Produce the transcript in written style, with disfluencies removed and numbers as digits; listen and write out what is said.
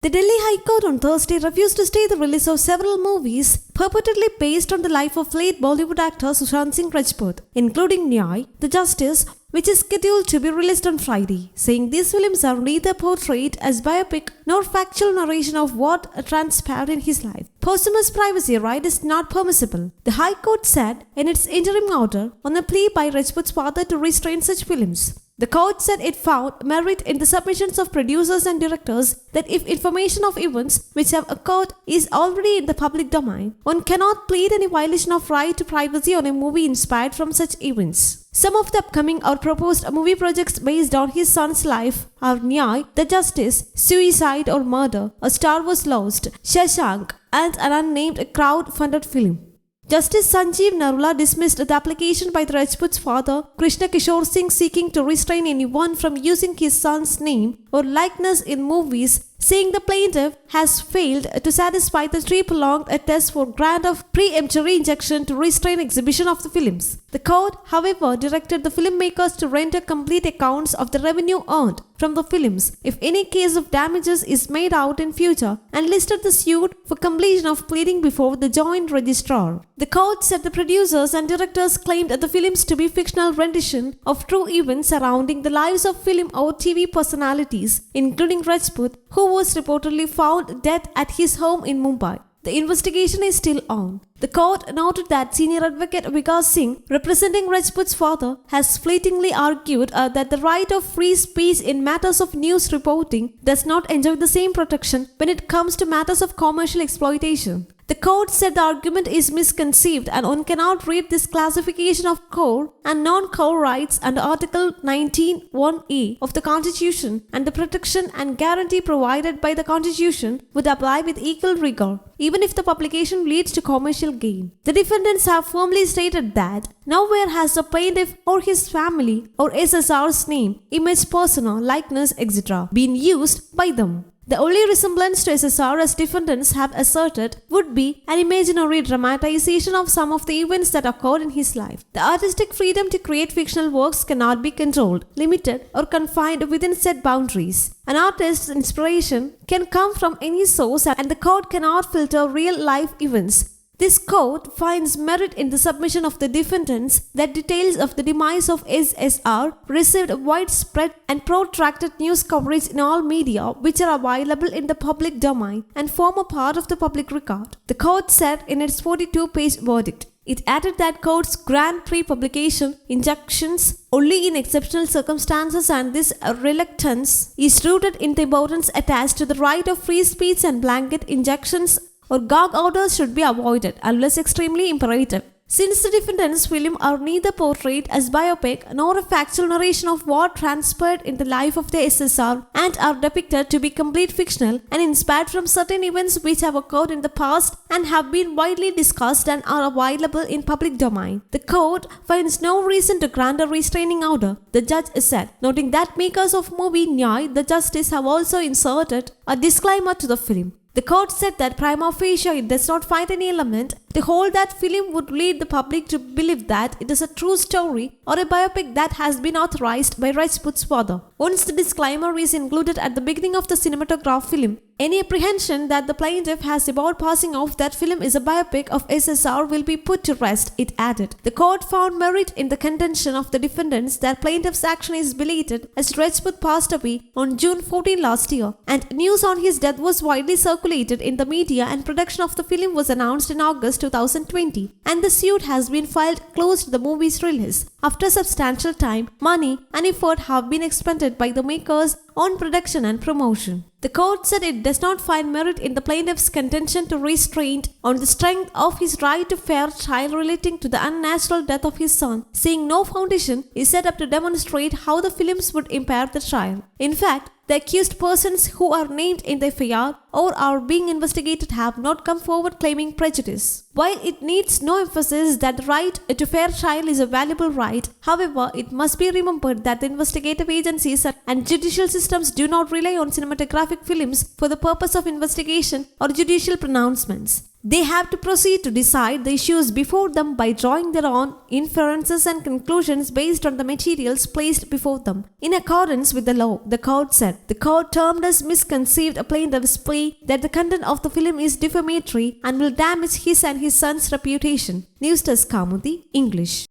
The Delhi High Court on Thursday refused to stay the release of several movies purportedly based on the life of late Bollywood actor Sushant Singh Rajput, including Nyay, The Justice, which is scheduled to be released on Friday, saying these films are neither portrayed as biopic nor factual narration of what transpired in his life. Posthumous privacy right is not permissible, the High Court said in its interim order on a plea by Rajput's father to restrain such films. The court said it found merit in the submissions of producers and directors that if information of events which have occurred is already in the public domain, one cannot plead any violation of right to privacy on a movie inspired from such events. Some of the upcoming or proposed movie projects based on his son's life are Nyay, The Justice, Suicide or Murder, A Star Was Lost, Shashank, and an unnamed crowd-funded film. Justice Sanjeev Narula dismissed the application by the Rajput's father, Krishna Kishore Singh, seeking to restrain anyone from using his son's name or likeness in movies, saying the plaintiff has failed to satisfy the three-pronged test for grant of pre-emptory injunction to restrain exhibition of the films. The court, however, directed the filmmakers to render complete accounts of the revenue earned from the films if any case of damages is made out in future, and listed the suit for completion of pleading before the joint registrar. The court said the producers and directors claimed the films to be fictional rendition of true events surrounding the lives of film or TV personalities, including Rajput, who was reportedly found dead at his home in Mumbai. The investigation is still on. The court noted that senior advocate Vikas Singh, representing Rajput's father, has fleetingly argued that the right of free speech in matters of news reporting does not enjoy the same protection when it comes to matters of commercial exploitation. The court said the argument is misconceived and one cannot read this classification of core and non-core rights under Article 19(1)(a) of the Constitution, and the protection and guarantee provided by the Constitution would apply with equal rigor, even if the publication leads to commercial gain. The defendants have firmly stated that nowhere has the plaintiff or his family or SSR's name, image, persona, likeness, etc. been used by them. The only resemblance to SSR, as defendants have asserted, would be an imaginary dramatization of some of the events that occurred in his life. The artistic freedom to create fictional works cannot be controlled, limited, or confined within set boundaries. An artist's inspiration can come from any source, and the court cannot filter real-life events. This court finds merit in the submission of the defendants that details of the demise of SSR received widespread and protracted news coverage in all media which are available in the public domain and form a part of the public record, the court said in its 42-page verdict. It added that courts grant pre-publication injunctions only in exceptional circumstances, and this reluctance is rooted in the importance attached to the right of free speech, and blanket injunctions or gag orders should be avoided unless extremely imperative. Since the defendants' film are neither portrayed as biopic nor a factual narration of what transpired in the life of the SSR and are depicted to be complete fictional and inspired from certain events which have occurred in the past and have been widely discussed and are available in public domain, the court finds no reason to grant a restraining order, the judge said, noting that makers of movie Nyay, The Justice have also inserted a disclaimer to the film. The court said that prima facie it does not find any element to hold that film would lead the public to believe that it is a true story or a biopic that has been authorized by Rajput's father. Once the disclaimer is included at the beginning of the cinematograph film, any apprehension that the plaintiff has about passing off that film is a biopic of SSR will be put to rest, it added. The court found merit in the contention of the defendants that plaintiff's action is belated as Rajput passed away on June 14 last year, and news on his death was widely circulated in the media, and production of the film was announced in August 2020, and the suit has been filed close to the movie's release. After substantial time, money, and effort have been expended by the makers on production and promotion. The court said it does not find merit in the plaintiff's contention to restrain on the strength of his right to fair trial relating to the unnatural death of his son, saying no foundation is set up to demonstrate how the films would impair the trial. In fact, the accused persons who are named in the FIR or are being investigated have not come forward claiming prejudice. While it needs no emphasis that the right to fair trial is a valuable right, however, it must be remembered that the investigative agencies and judicial systems do not rely on cinematographic films for the purpose of investigation or judicial pronouncements. They have to proceed to decide the issues before them by drawing their own inferences and conclusions based on the materials placed before them. In accordance with the law, the court said. The court termed as misconceived a plaintiff's plea that the content of the film is defamatory and will damage his and his son's reputation. News Desk Kamuthi, English.